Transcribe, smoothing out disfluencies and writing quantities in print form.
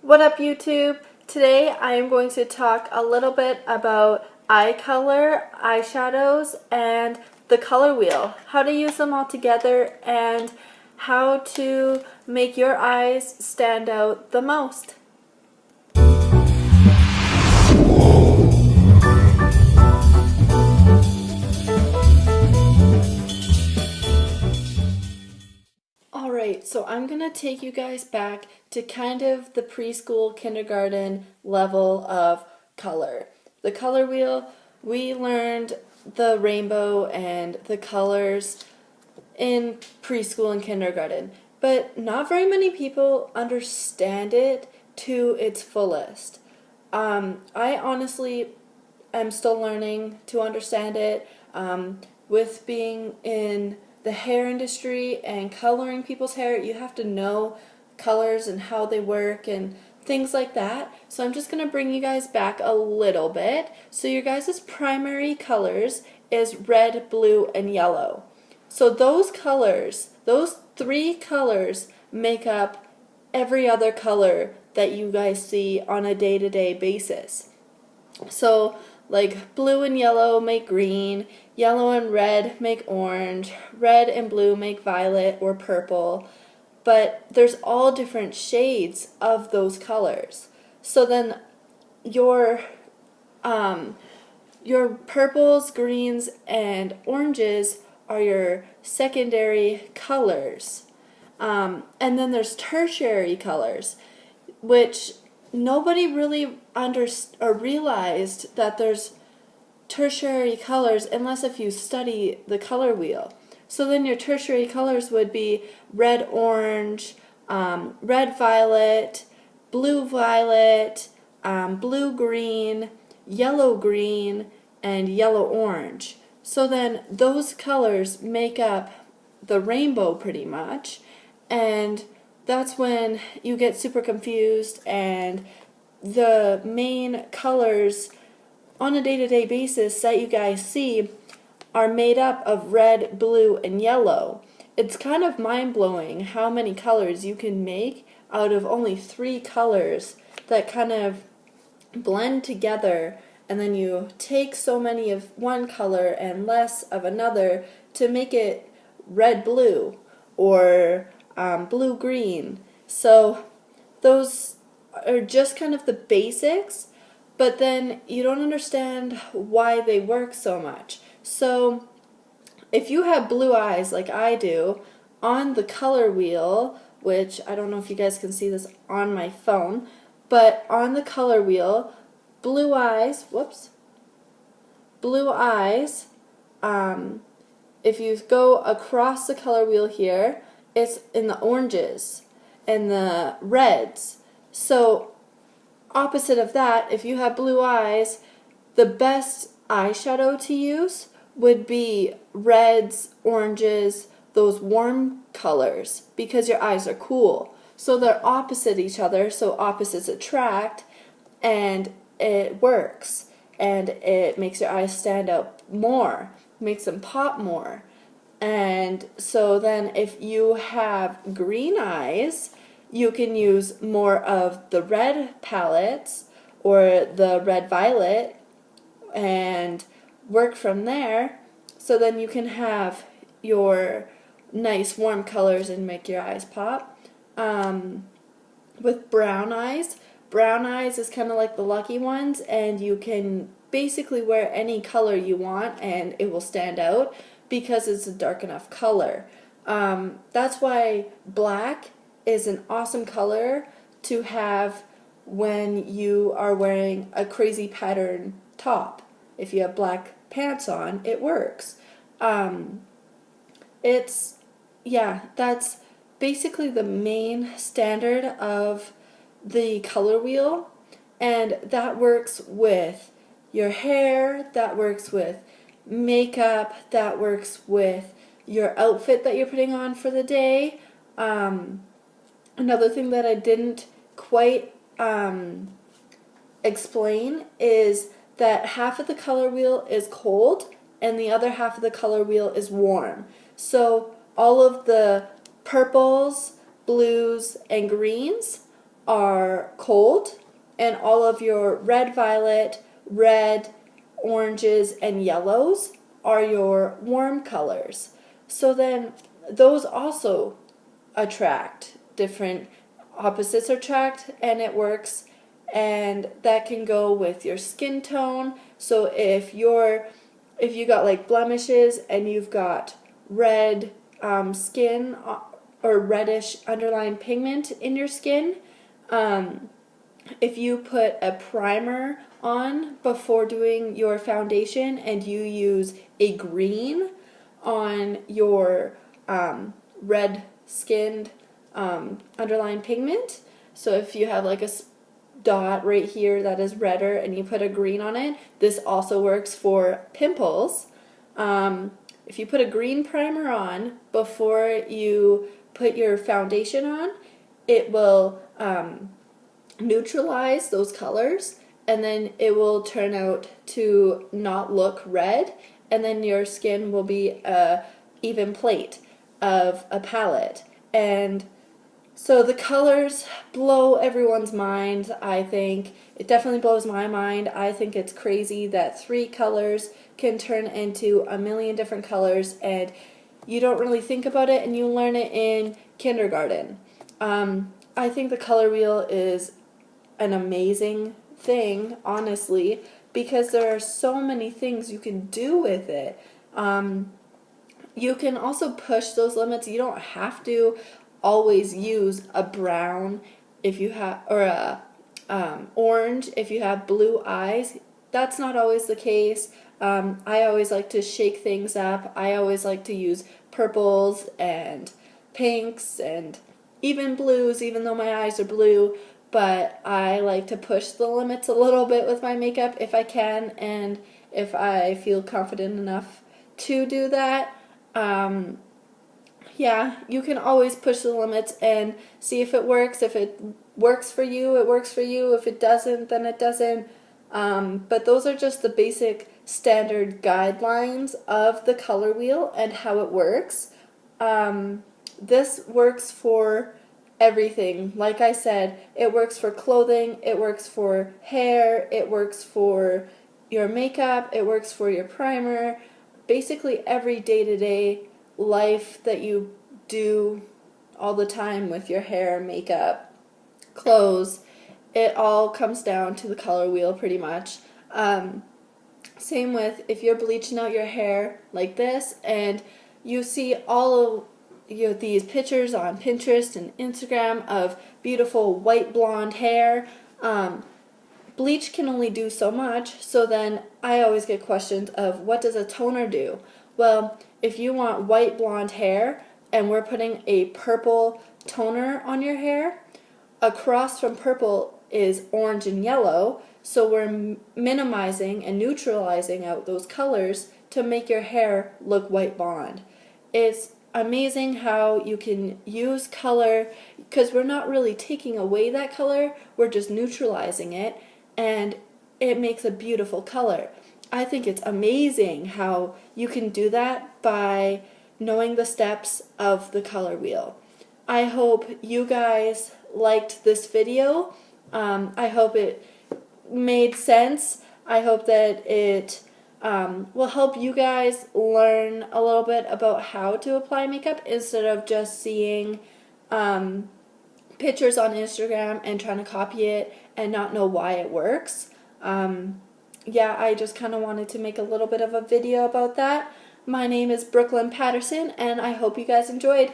What up, YouTube? Today I am going to talk a little bit about eye color, eyeshadows, and the color wheel. How to use them all together and how to make your eyes stand out the most. Alright, so I'm going to take you guys back to kind of the preschool, kindergarten level of color. The color wheel, we learned the rainbow and the colors in preschool and kindergarten, but not very many people understand it to its fullest. I honestly am still learning to understand it. With being in the hair industry and coloring people's hair, you have to know colors and how they work and things like that. So I'm just going to bring you guys back a little bit. So your guys' primary colors is red, blue, and yellow. So those colors, those three colors, make up every other color that you guys see on a day-to-day basis. So like blue and yellow make green, yellow and red make orange, red and blue make violet or purple, but there's all different shades of those colors. So then your purples, greens, and oranges are your secondary colors. And then there's tertiary colors, which nobody really realized that there's tertiary colors unless if you study the color wheel. So then your tertiary colors would be red orange, red violet, blue violet, blue green, yellow green, and yellow orange. So then those colors make up the rainbow pretty much, and that's when you get super confused, and the main colors on a day-to-day basis that you guys see are made up of red, blue, and yellow. It's kind of mind-blowing how many colors you can make out of only three colors that kind of blend together, and then you take so many of one color and less of another to make it red-blue or blue-green. So those are just kind of the basics, but then you don't understand why they work so much. So if you have blue eyes like I do, on the color wheel, which I don't know if you guys can see this on my phone, but on the color wheel, blue eyes, if you go across the color wheel here, it's in the oranges and the reds. So opposite of that, if you have blue eyes, the best eyeshadow to use would be reds, oranges, those warm colors, because your eyes are cool. So they're opposite each other, so opposites attract, and it works. And it makes your eyes stand out more, makes them pop more. And so then if you have green eyes, you can use more of the red palettes or the red violet and work from there. So then you can have your nice warm colors and make your eyes pop. With brown eyes is kind of like the lucky ones, and you can basically wear any color you want and it will stand out because it's a dark enough color. That's why black is an awesome color to have when you are wearing a crazy pattern top. If you have black pants on, it works. That's basically the main standard of the color wheel, and that works with your hair, that works with makeup, that works with your outfit that you're putting on for the day. Another thing that I didn't quite explain is that half of the color wheel is cold and the other half of the color wheel is warm. So all of the purples, blues, and greens are cold, and all of your red, violet, red, oranges, and yellows are your warm colors. So then those also attract different opposites attract, and it works, and that can go with your skin tone. So if you got like blemishes and you've got red skin or reddish underlying pigment in your skin, if you put a primer on before doing your foundation and you use a green on your red skinned underlying pigment, so if you have like a dot right here that is redder and you put a green on it, this also works for pimples. If you put a green primer on before you put your foundation on, it will neutralize those colors, and then it will turn out to not look red, and then your skin will be a even plate of a palette. And so the colors blow everyone's mind, I think. It definitely blows my mind. I think it's crazy that 3 colors can turn into a million different colors, and you don't really think about it, and you learn it in kindergarten. I think the color wheel is an amazing thing, honestly, because there are so many things you can do with it. You can also push those limits. You don't have to always use a brown if you have, or a orange if you have blue eyes. That's not always the case. I always like to shake things up. I always like to use purples and pinks and even blues, even though my eyes are blue. But I like to push the limits a little bit with my makeup if I can, and if I feel confident enough to do that. Yeah, you can always push the limits and see if it works. If it works for you, it works for you. If it doesn't, then it doesn't. But those are just the basic standard guidelines of the color wheel and how it works. This works for everything. Like I said, it works for clothing, it works for hair, it works for your makeup, it works for your primer. Basically every day-to-day life that you do all the time with your hair, makeup, clothes, it all comes down to the color wheel pretty much. Same with if you're bleaching out your hair like this and you see all of these pictures on Pinterest and Instagram of beautiful white blonde hair. Bleach can only do so much, so then I always get questions of what does a toner do? Well, if you want white blonde hair and we're putting a purple toner on your hair, across from purple is orange and yellow, so we're minimizing and neutralizing out those colors to make your hair look white blonde. It's amazing how you can use color, because we're not really taking away that color, we're just neutralizing it, and it makes a beautiful color. I think it's amazing how you can do that by knowing the steps of the color wheel. I hope you guys liked this video. I hope it made sense. I hope that it will help you guys learn a little bit about how to apply makeup instead of just seeing pictures on Instagram and trying to copy it and not know why it works. Yeah, I just kind of wanted to make a little bit of a video about that. My name is Brooklyn Patterson, and I hope you guys enjoyed.